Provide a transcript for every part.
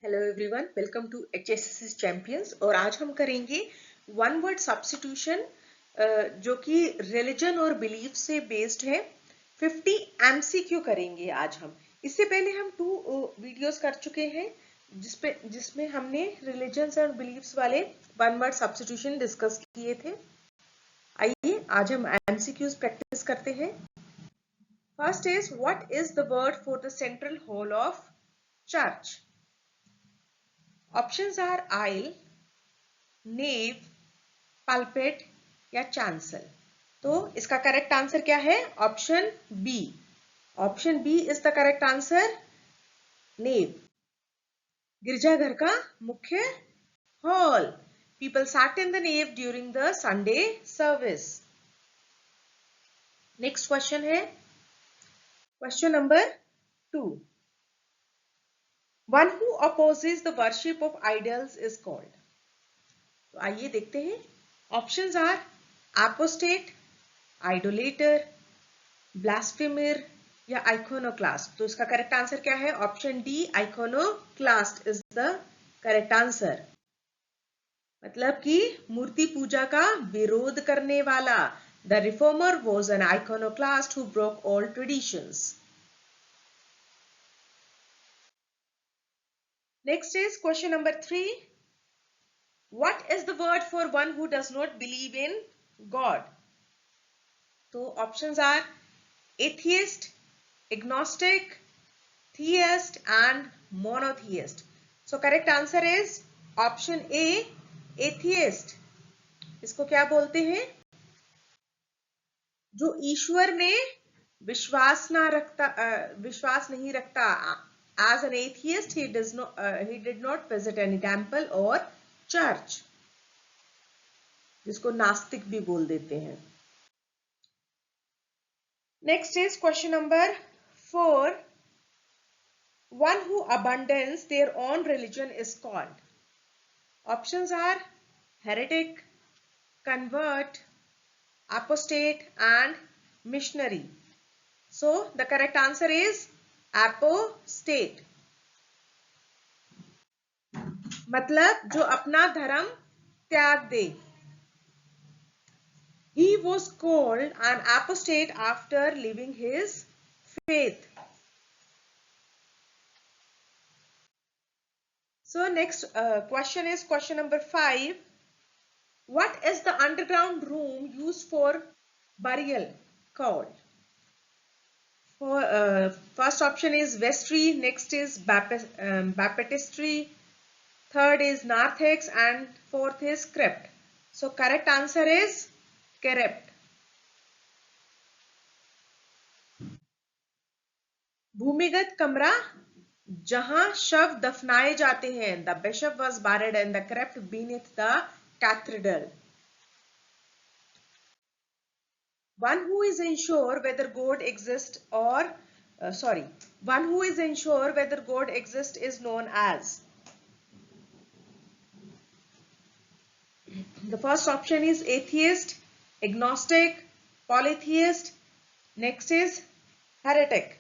Hello everyone, welcome to HSS champions. और आज हम करेंगे वन वर्ड सब्स्टिट्यूशन जो कि रिलीजन और बिलीफ से बेस्ड है। 50 MCQ करेंगे आज हम। इससे पहले हम 2 वीडियोस कर चुके हैं जिसमें हमने रिलीजन्स और बिलीफ्स वाले वन वर्ड सब्स्टिट्यूशन डिस्कस किए थे। आइए आज हम MCQs प्रैक्टिस करते हैं। First is, what is the word for the central hall of church? Options are aisle, nave, pulpit या chancel। तो इसका करेक्ट आंसर क्या है? Option B. Option B is the correct answer. Nave, गिरजाघर का मुख्य hall. People sat in the nave during the Sunday service। Next question है question number 2। One who opposes the worship of idols is called। तो आइए देखते हैं। Options are apostate, idolater, blasphemer या iconoclast. तो इसका करेक्ट आंसर क्या है? Option D, iconoclast is the correct answer. मतलब कि मूर्ति पूजा का विरोध करने वाला। The reformer was an iconoclast who broke all traditions. Next is question number 3। What is the word for one who does not believe in God? तो options are atheist, agnostic, theist and monotheist। So correct answer is option A, atheist। इसको क्या बोलते हैं? जो ईश्वर में विश्वास नहीं रखता। As an atheist, he did not visit any temple or church, जिसको नास्तिक भी बोल देते हैं। Next is question number 4। One who abandons their own religion is called। Options are heretic, convert, apostate and missionary। So the correct answer is apostate। मतलब जो अपना धर्म त्याग दे। He was called an apostate after leaving his faith। So next question is question number 5। What is the underground room used for burial called? First option is vestry, next is baptistry, third is narthex and fourth is crypt। So correct answer is crypt। भूमिगत कमरा जहां शव दफनाए जाते हैं। The bishop was buried in the crypt beneath the cathedral। One who is unsure whether God exists one who is unsure whether God exists is known as। The first option is atheist, agnostic, polytheist, next is heretic।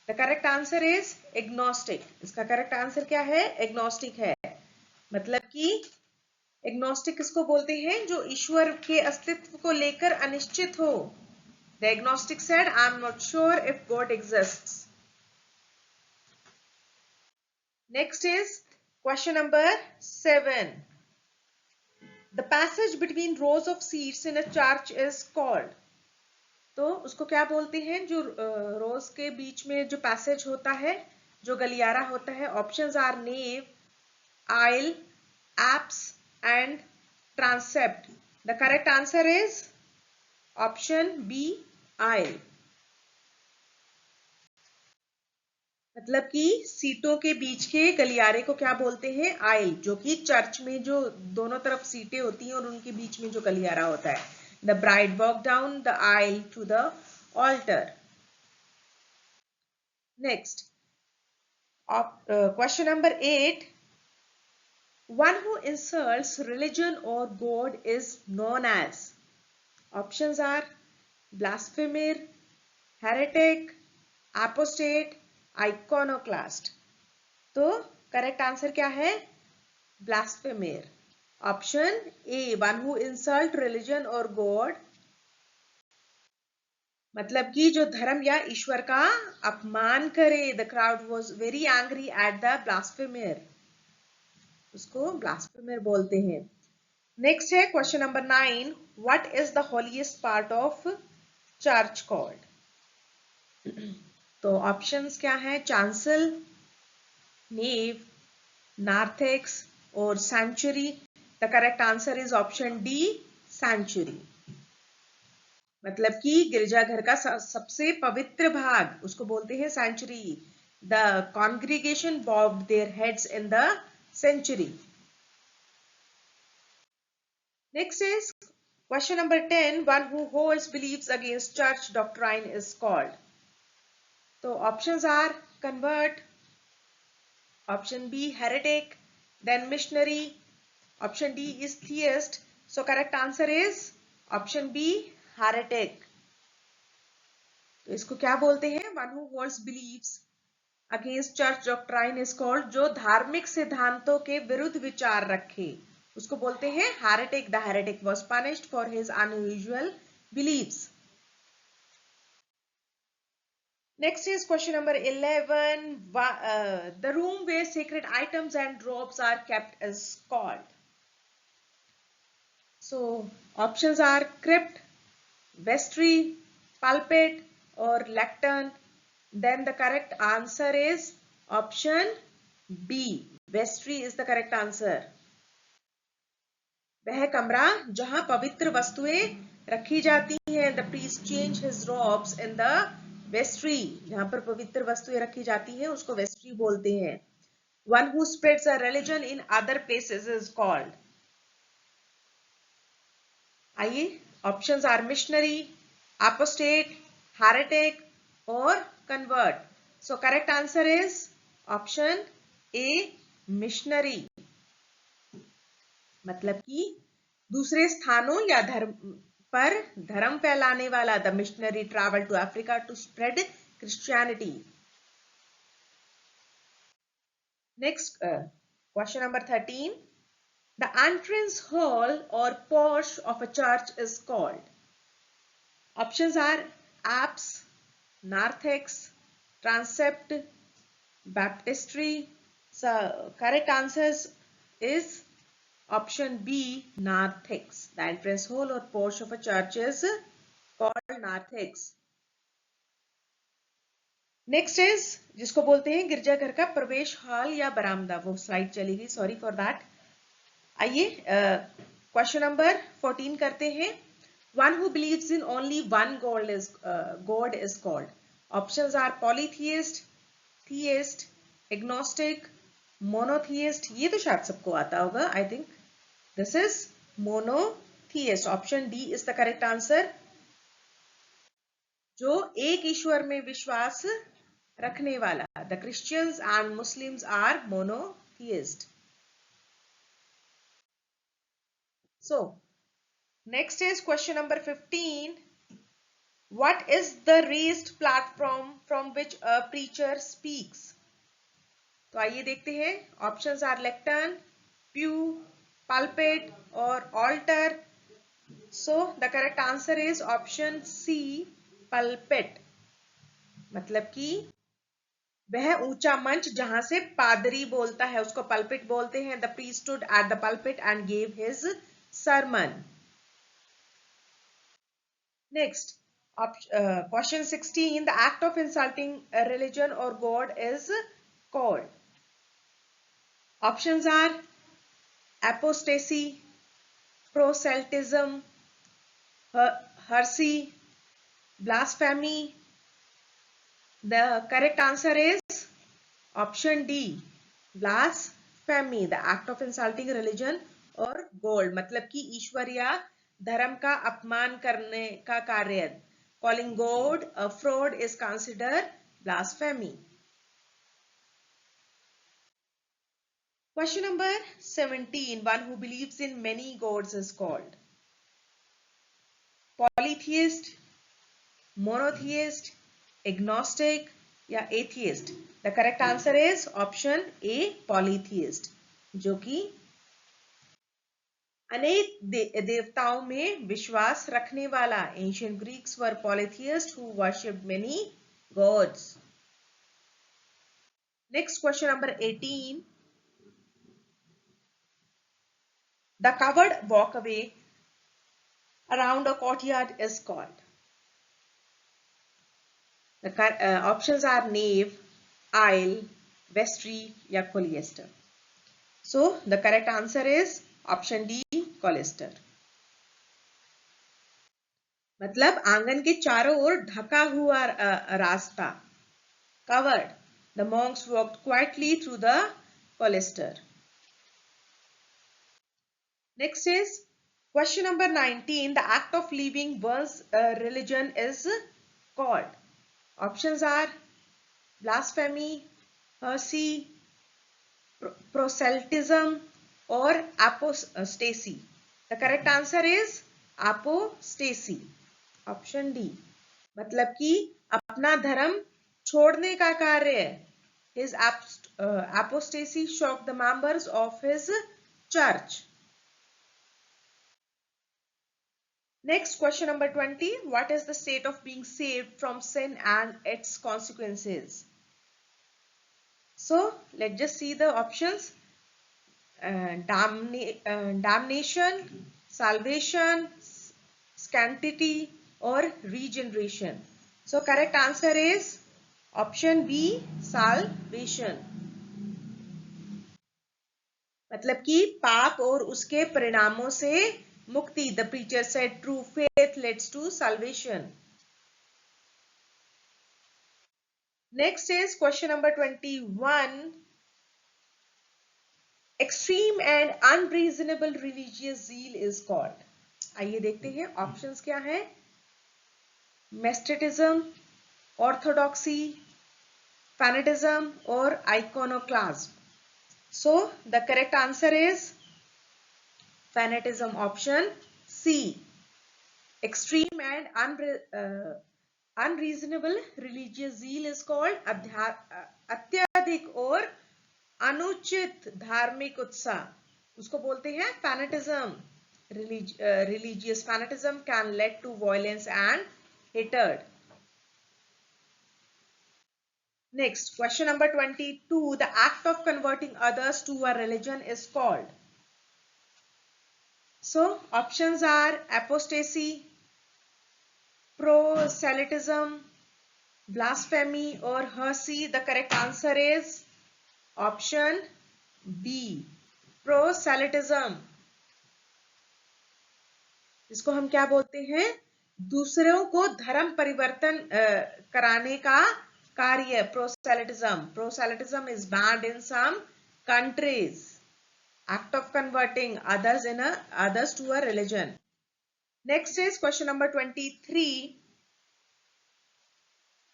The correct answer is agnostic। इसका correct answer क्या है? agnostic है। मतलब कि agnostic किसको बोलते हैं? जो ईश्वर के अस्तित्व को लेकर अनिश्चित हो। The agnostic said, I am not sure if God exists। Next is question number 7। The passage between rows of seats in a church is called। तो उसको क्या बोलते हैं? जो रोज के बीच में जो पैसेज होता है, जो गलियारा होता है। Options are nave, aisle, apse and transept। The correct answer is option B, aisle। मतलब कि सीटों के बीच के गलियारे को क्या बोलते हैं? आइल। जो कि चर्च में जो दोनों तरफ सीटें होती हैं और उनके बीच में जो गलियारा होता है। The bride walked down the aisle to the altar। Next, question number 8। One who insults religion or God is known as। Options are blasphemer, heretic, apostate, iconoclast। तो करेक्ट आंसर क्या है? Blasphemer. Option A, one who insult religion और God, मतलब कि जो धर्म या ईश्वर का अपमान करे. The crowd was very angry at the blasphemer, उसको ब्लास्फेमियर बोलते हैं. नेक्स्ट है question number 9. What is the holiest part of church called? तो ऑप्शंस क्या है? चांसल, नेव, नार्थेक्स और sanctuary. The correct answer is option D, sanctuary. मतलब कि गिरजाघर का सबसे पवित्र भाग, उसको बोलते हैं sanctuary. The congregation bowed their heads in the sanctuary. Next is question number 10. One who holds beliefs against church doctrine is called. तो options are convert, option B heretic, then missionary, option D is theist. So correct answer is option B, heretic. तो इसको क्या बोलते हैं? One who holds beliefs against church doctrine is called, जो धार्मिक सिद्धांतों के विरुद्ध विचार रखे, उसको बोलते हैं heretic. The heretic was punished for his unusual beliefs. Next is question number 11. The room where sacred items and robes are kept is called. So options are crypt, vestry, pulpit or lectern. Then the correct answer is option B. Vestry is the correct answer. वह कमरा जहां पवित्र वस्तुएं रखी जाती हैं. The priest change his robes in the vestry. जहां पर पवित्र वस्तुएं रखी जाती हैं उसको vestry बोलते हैं. One who spreads a religion in other places is called. आइए, options are missionary, apostate, heretic और convert. So correct answer is option A, missionary. मतलब कि दूसरे स्थानों या धर्म पर धर्म फैलाने वाला. The missionary travel to Africa to spread Christianity. Next question number 13. The entrance hall और porch of a church is called. Options are apse, narthex, transept, baptistery. Correct answers is option B, narthex. The entrance hall or porch of a church is called narthex. Next is जिसको बोलते हैं गिरजाघर का प्रवेश hall या बरामदा. वो slide चली गई, सॉरी फॉर दैट. आइए क्वेश्चन नंबर 14 करते हैं. One who believes in only one God is called. Options are polytheist, theist, agnostic, monotheist. ये तो शायद सबको आता होगा. I think this is monotheist. Option D is the correct answer. जो एक ईश्वर में विश्वास रखने वाला. The Christians and Muslims are monotheist. So next is question number 15. What is the raised platform from which a preacher speaks? तो आइए देखते हैं. Options are lectern, pew, pulpit or altar. So the correct answer is option C, pulpit. मतलब कि वह ऊंचा मंच जहां से पादरी बोलता है उसको pulpit बोलते हैं. The priest stood at the pulpit and gave his sermon. Next, question 16. The act of insulting a religion or God is called. Options are apostasy, proselytism, heresy, blasphemy. The correct answer is option D, blasphemy. The act of insulting religion और God, मतलब कि ईश्वर या धर्म का अपमान करने का कार्य. Calling God a fraud is considered blasphemy. Question number 17. One who believes in many gods is called. Polytheist, monotheist, agnostic या atheist. The correct answer is option A, polytheist, जो कि अनेक देवताओं में विश्वास रखने वाला. Ancient Greeks were polytheists who worshipped many gods. Next question number 18. The covered walkway around a courtyard is called. The options are nave, aisle, vestry या cloister. So the correct answer is option D, cloister. मतलब आंगन के चारों ओर ढका हुआ रास्ता. Covered. The monks walked quietly through the cloister. Next is question number 19. The act of leaving one's religion is called. Options are blasphemy, heresy, proselytism or apostasy. The correct answer is apostasy. Option D. मतलब कि अपना धर्म छोड़ने का कार्य है. His apostasy shocked the members of his church. Next, question number 20. What is the state of being saved from sin and its consequences? So, let's just see the options. Damnation, salvation, sanctity or regeneration. So, correct answer is option B, salvation. मतलब कि पाप और उसके परिणामों से मुक्ति. The preacher said true faith leads to salvation. Next is question number 21. Extreme and unreasonable religious zeal is called. आइए देखते हैं ऑप्शंस क्या हैं. मेस्टेटिज्म, ऑर्थोडॉक्सी, फैनेटिज्म और iconoclasm. So the correct answer is fanatism, option C. Extreme and unreasonable religious zeal is called अत्यधिक और अनुचित धार्मिक उत्साह, उसको बोलते हैं fanatism. Religious fanatism can lead to violence and hatred. Next, question number 22. The act of converting others to a religion is called. So, options are apostasy, proselytism, blasphemy or heresy. The correct answer is option B, proselytism. इसको हम क्या बोलते हैं? दूसरों को धर्म परिवर्तन कराने का कार्य. Proselytism. Proselytism is banned in some countries. Act of converting others to a religion. Next is question number 23.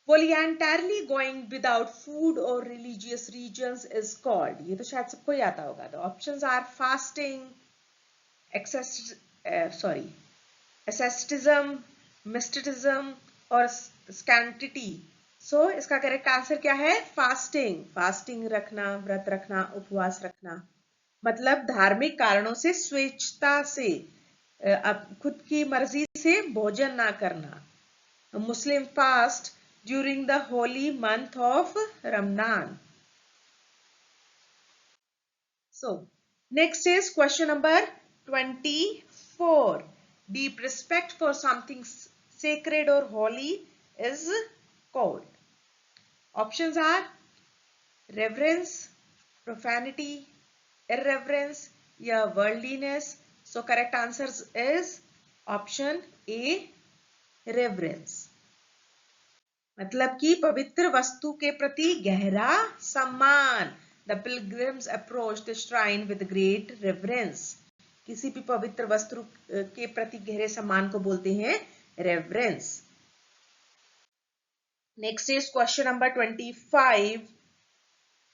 Voluntarily going without food or religious regions is called. ये तो शायद सबको ही आता होगा. The options are fasting, asceticism, mysticism और sanctity. So इसका correct answer क्या है? फास्टिंग. फास्टिंग रखना, व्रत रखना, उपवास रखना, मतलब धार्मिक कारणों से स्वेच्छता से खुद की मर्जी से भोजन ना करना. मुस्लिम fast during the holy month of Ramadan. So, next is question number 24. Deep respect for something sacred or holy is called. Options are reverence, profanity, irreverence या worldliness. So, correct answer is option A, reverence. मतलब कि पवित्र वस्तु के प्रति गहरा सम्मान. The pilgrims approached the shrine with great reverence. किसी भी पवित्र वस्तु के प्रति गहरे सम्मान को बोलते हैं reverence. Next is question number 25.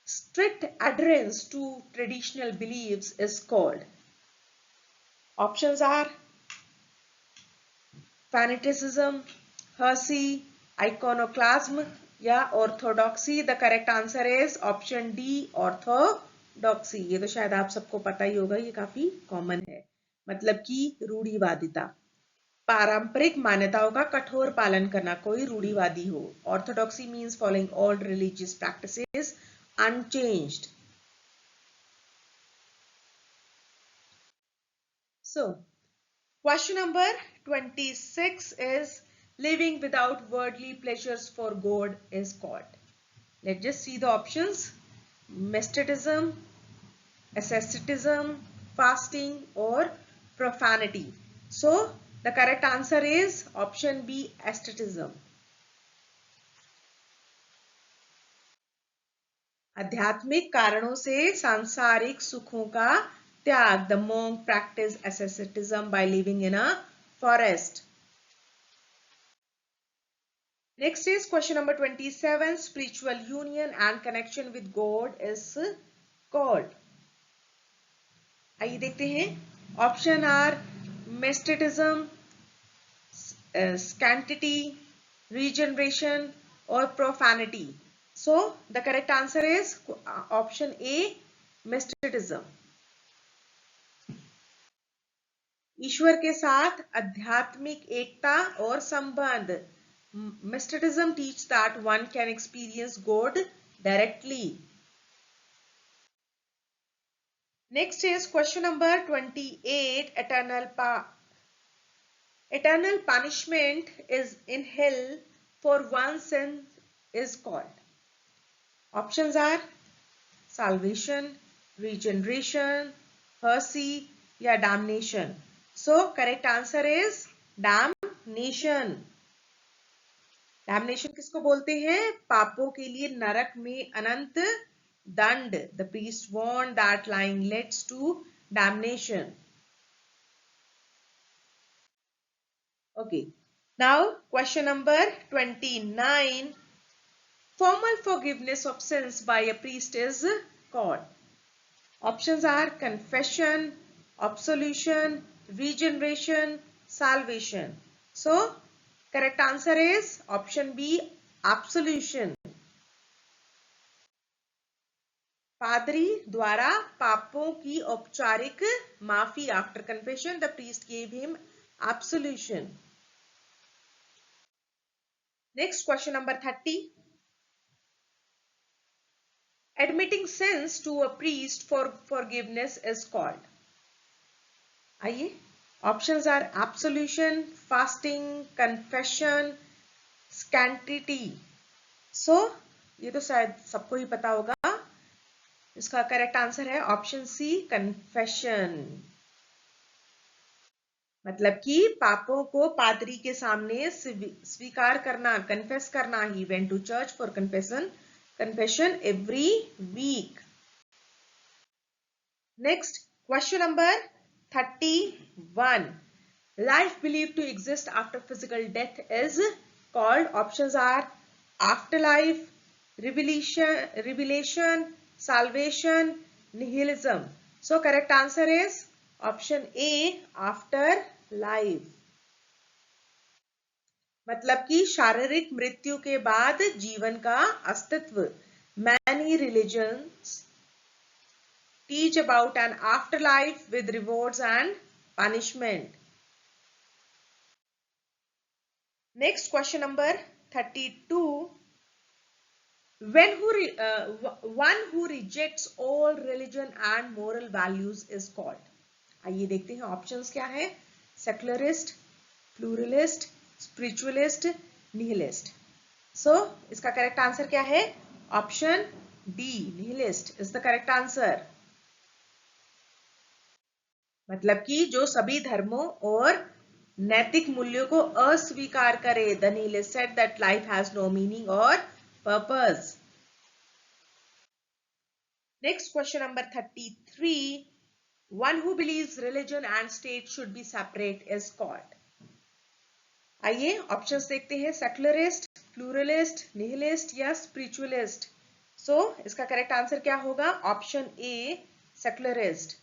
Strict adherence to traditional beliefs is called. Options are fanaticism, heresy, iconoclasm या orthodoxy? The correct answer is option D, orthodoxy. ये तो शायद आप सबको पता ही होगा, ये काफी कॉमन है। मतलब कि रूढ़िवादिता, पारंपरिक मान्यताओं का कठोर पालन करना, कोई रूढ़िवादी हो। Orthodoxy means following all religious practices unchanged. So, question number 26 is living without worldly pleasures for God is called. Let's just see the options. Mysticism, asceticism, fasting or profanity. So, the correct answer is option B, asceticism. आध्यात्मिक कारणों से सांसारिक सुखों का त्याग. The monk practiced asceticism by living in a forest. Next is question number 27. Spiritual union and connection with God is called. आइए देखते हैं. Option are mysticism, sanctity, regeneration or profanity. So the correct answer is option A, mysticism. ईश्वर के साथ आध्यात्मिक एकता और संबंध. Mysticism teaches that one can experience God directly. Next is question number 28. Eternal punishment is in hell for one's sin is called. Options are salvation, regeneration, mercy या damnation. So correct answer is damnation. Damnation किसको बोलते हैं? पापों के लिए नरक में अनंत दंड. The priest warned that lying leads to damnation. Okay. Now question number 29. Formal forgiveness of sins by a priest is called. Options are confession, absolution, regeneration, salvation. So, correct answer is option B, absolution. पादरी द्वारा पापों की औपचारिक माफी. After confession, the priest gave him absolution. Next question number 30. Admitting sins to a priest for forgiveness is called. आइए, options are absolution, fasting, confession, sanctity. So ये तो शायद सबको ही पता होगा. इसका करेक्ट आंसर है ऑप्शन सी, कन्फेशन. मतलब कि पापों को पादरी के सामने स्वीकार करना, कन्फेस करना. He went to church for confession every week. Next, question number 31. Life believed to exist after physical death is called. Options are afterlife, revelation, salvation, nihilism. So correct answer is option A, afterlife. मतलब कि शारीरिक मृत्यु के बाद जीवन का अस्तित्व. Many religions teach about an afterlife with rewards and punishment. Next question number 32. One who rejects all religion and moral values is called. आइए देखते हैं ऑप्शंस क्या है. Secularist, pluralist, spiritualist, nihilist. So इसका करेक्ट आंसर क्या है? Option D, nihilist is the correct answer. मतलब कि जो सभी धर्मों और नैतिक मूल्यों को अस्वीकार करे. The nihilist said that life has no meaning और purpose. Next question number 33. One who believes religion and state should be separate is called. आइए ऑप्शंस देखते हैं. सेक्युलरिस्ट, प्लूरलिस्ट, निहिलिस्ट या स्पिरिचुअलिस्ट. सो इसका करेक्ट आंसर क्या होगा? Option A, secularist.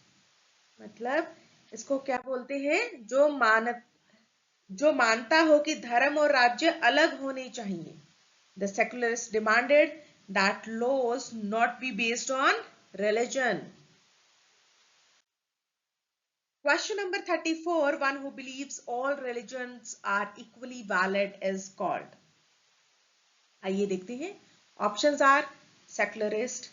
मतलब इसको क्या बोलते हैं? जो मानता हो कि धर्म और राज्य अलग होने चाहिए. The secularists demanded that laws not be based on religion. Question number 34. One who believes all religions are equally valid is called. आइए देखते हैं. Options are secularist,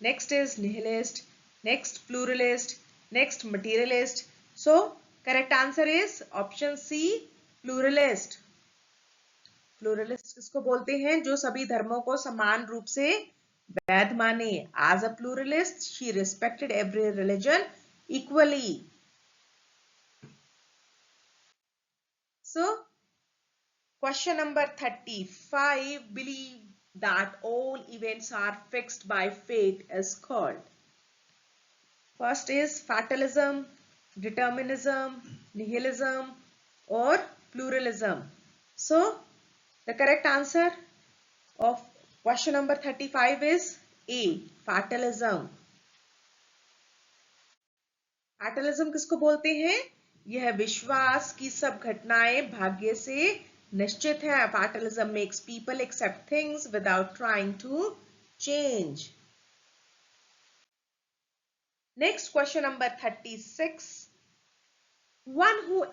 next is nihilist, next pluralist, next materialist. So correct answer is option C, pluralist. Pluralist किसको बोलते हैं? जो सभी धर्मों को समान रूप से वैध माने. As a pluralist, she respected every religion equally. So question number 35. Believe that all events are fixed by fate is called. First is fatalism, determinism, nihilism or pluralism. So the correct answer of question number 35 is A, fatalism. Fatalism किसको बोलते हैं? यह विश्वास की सब घटनाएं भाग्य से निश्चित है. Fatalism makes people accept things without trying to change. Next question number 36. One who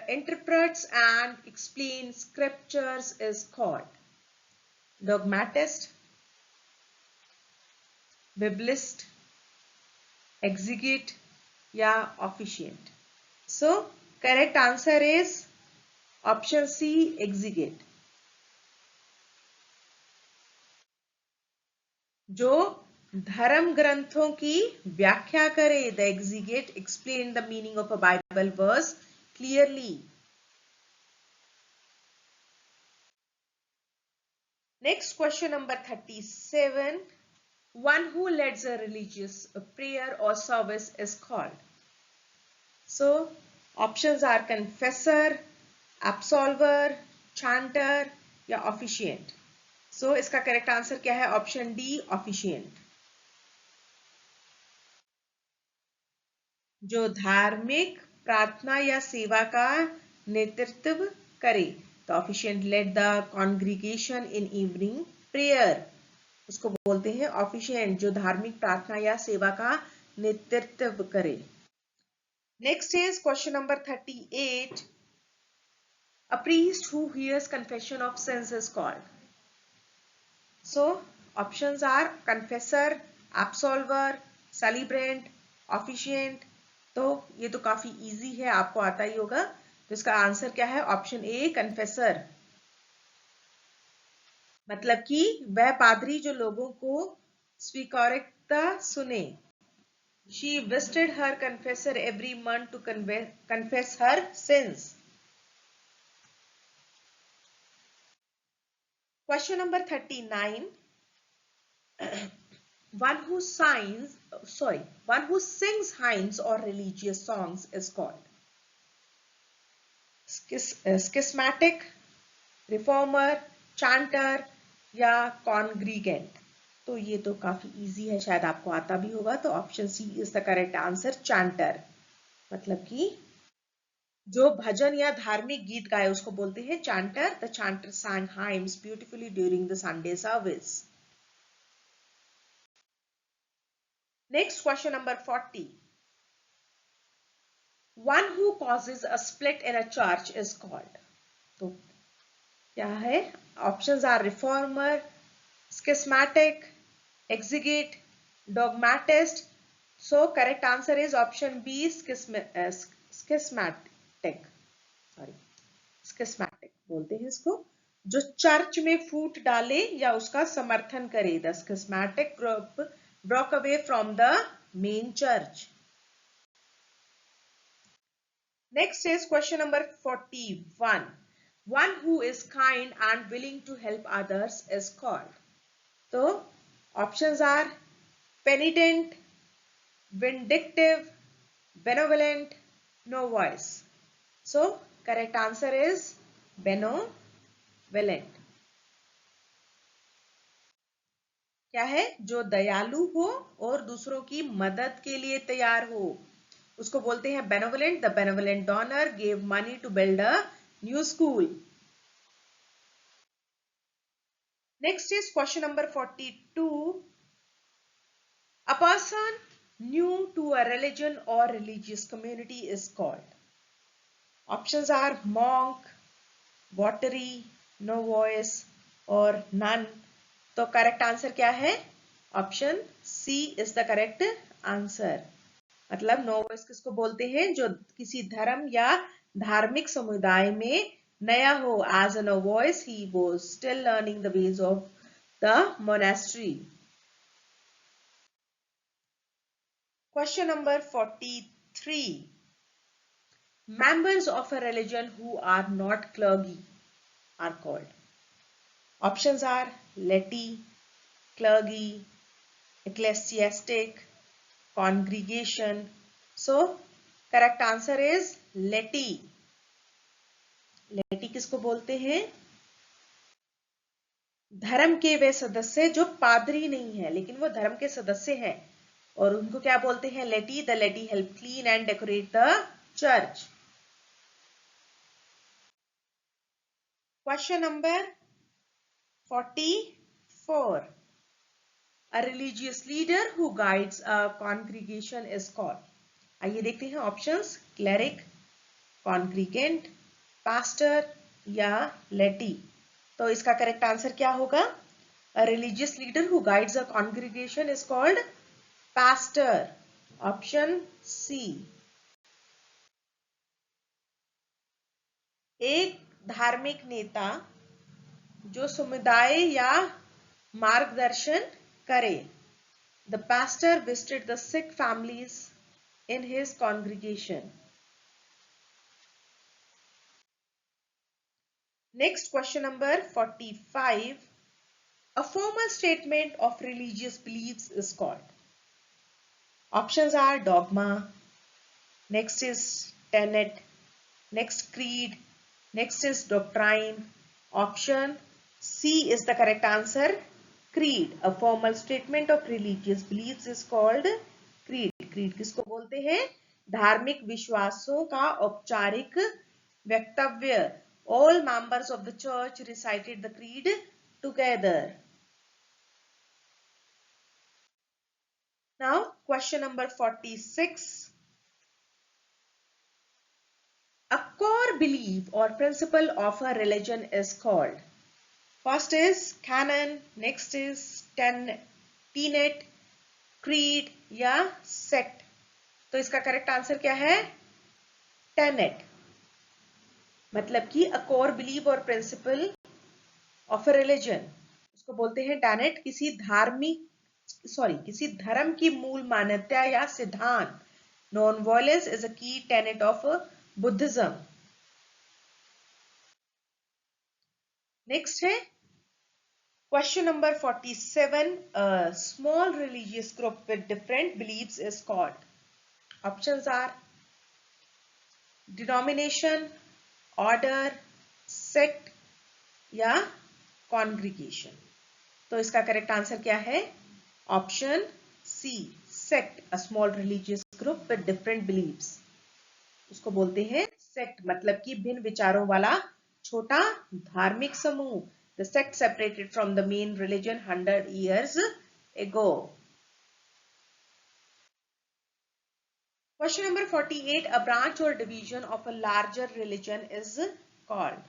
interprets and explains scriptures is called dogmatist, biblist, exegete या officiant. So correct answer is option C, exegete. जो धर्म ग्रंथों की व्याख्या करे. The exegete explain the meaning of a Bible verse clearly. Next question number 37. One who leads a religious prayer or service is called. So options are confessor, absolver, chanter या officiant. So इसका correct answer क्या है? Option D, officiant. जो धार्मिक प्रार्थना या सेवा का नेतृत्व करे. The officiant led the congregation in evening prayer. उसको बोलते हैं officiant, जो धार्मिक प्रार्थना या सेवा का नेतृत्व करे. Next is question number 38. A priest who hears confession of sins is called. So options are confessor, absolver, celebrant, officiant. तो ये तो काफी इजी है, आपको आता ही होगा. तो इसका आंसर क्या है? Option A, confessor. मतलब कि वह पादरी जो लोगों को स्वीकार्यता सुने. She visited her confessor every month to confess her sins. Question number 39. One who sings hymns or religious songs is called schismatic, reformer, chanter या congregant. तो ये तो काफी इजी है, शायद आपको आता भी होगा. तो option C is the correct answer, chanter. मतलब कि जो भजन या धार्मिक गीत गाए उसको बोलते हैं chanter. The chanter sang hymns beautifully during the Sunday service. Next question number 40. One who causes a split in a church is called. तो क्या है? Options are reformer, schismatic, exegete, dogmatist. So correct answer is option B, schismatic. Schismatic बोलते हैं इसको, जो church में फूट डाले या उसका समर्थन करे. The schismatic group broke away from the main church. Next is question number 41. One who is kind and willing to help others is called. So options are penitent, vindictive, benevolent, no voice. So correct answer is benevolent. क्या है? जो दयालु हो और दूसरों की मदद के लिए तैयार हो उसको बोलते हैं benevolent. The benevolent donor gave money to build a new school. Next is question number 42. A person new to a religion or religious community is called. Options are monk, votary, novice और none. तो correct answer क्या है? Option C is the correct answer. मतलब novice किसको बोलते हैं? जो किसी धर्म या धार्मिक समुदाय में नया हो. As a novice he was still learning the ways of the monastery. Question number 43. Members of a religion who are not clergy are called. Options are laity, clergy, ecclesiastic, congregation. So, correct answer is laity. laity किसको बोलते हैं? धर्म के वे सदस्य जो पादरी नहीं है लेकिन वो धर्म के सदस्य हैं और उनको क्या बोलते हैं? laity. The laity help clean and decorate the church. Question number 44. A religious leader who guides a congregation is called. आइए देखते हैं ऑप्शंस. क्लेरिक, कॉन्ग्रीगेंट, पास्टर या लेटी. तो इसका करेक्ट आंसर क्या होगा? A religious leader who guides a congregation is called pastor. Option C. एक धार्मिक नेता जो समुदाय या मार्गदर्शन करे. The pastor visited the sick families in his congregation. Next, question number 45. A formal statement of religious beliefs is called. Options are dogma, next is tenet, next creed, next is doctrine. Option C is the correct answer. Creed. A formal statement of religious beliefs is called creed. Creed किसको बोलते हैं? धार्मिक विश्वासों का औपचारिक वक्तव्य. All members of the church recited the creed together. Now, question number 46. A core belief or principle of a religion is called. First is canon, next is tenet, creed या sect. तो इसका करेक्ट आंसर क्या है? tenet. मतलब कि a core belief और principle of a religion उसको बोलते हैं tenet. किसी धर्म की मूल मान्यता या सिद्धांत. Non-violence is a key tenet of Buddhism. Next है question number 47. A small religious group with different beliefs is called. Options are denomination, order, sect या congregation. तो इसका करेक्ट आंसर क्या है? Option C, sect. A small religious group with different beliefs उसको बोलते हैं sect. मतलब कि भिन्न विचारों वाला छोटा धार्मिक समूह. The sect separated from the main religion 100 years ago. Question number 48. A branch or division of a larger religion is called.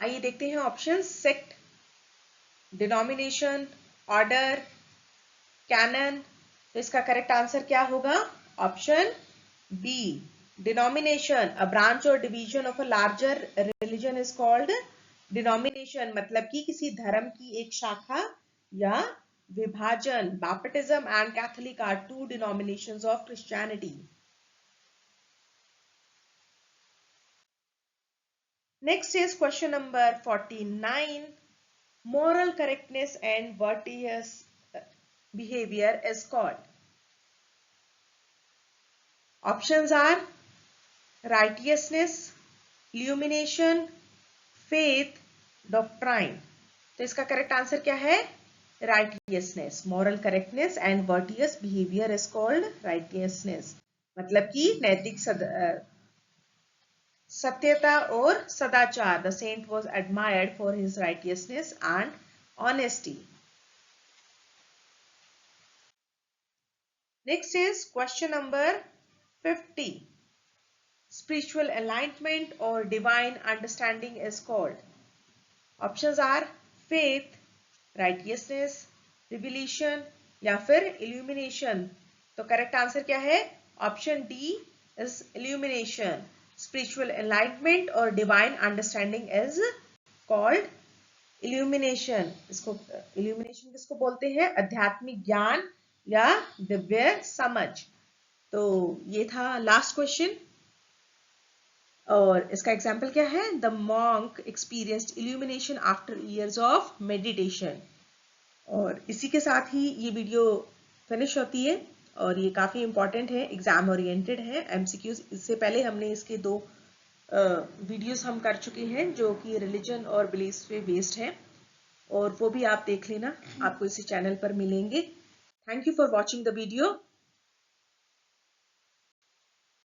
आइए देखते हैं option. sect, denomination, order, canon. तो इसका करेक्ट आंसर क्या होगा? Option B, denomination. A branch or division of a larger religion is called denomination. मतलब कि किसी धर्म की एक शाखा या विभाजन. Baptism and Catholic are two denominations of Christianity. Next is question number 49. Moral correctness and virtuous behavior is called. Options are righteousness, illumination, faith, doctrine. तो इसका करेक्ट आंसर क्या है? righteousness. Moral correctness and virtuous behavior is called righteousness. मतलब कि नैतिक सत्यता और सदाचार. The saint was admired for his righteousness and honesty. Next is question number 50. Spiritual enlightenment or divine understanding is called. Options are faith, righteousness, revelation या फिर illumination. तो correct answer क्या है? Option D is illumination. Spiritual enlightenment or divine understanding is called illumination. इसको illumination किसको बोलते हैं? आध्यात्मिक ज्ञान या दिव्य समझ. तो ये था लास्ट क्वेश्चन और इसका एग्जाम्पल क्या है? The monk experienced illumination after years of meditation. और इसी के साथ ही ये वीडियो फिनिश होती है और ये काफ़ी इंपॉर्टेंट है, एग्जाम ओरिएंटेड है. एमसीक्यूज इससे पहले हमने इसके 2 वीडियोस हम कर चुके हैं जो कि रिलीजन और बिलीफ्स पे बेस्ड है और वो भी आप देख लेना, आपको इसी चैनल पर मिलेंगे. Thank you for watching the video.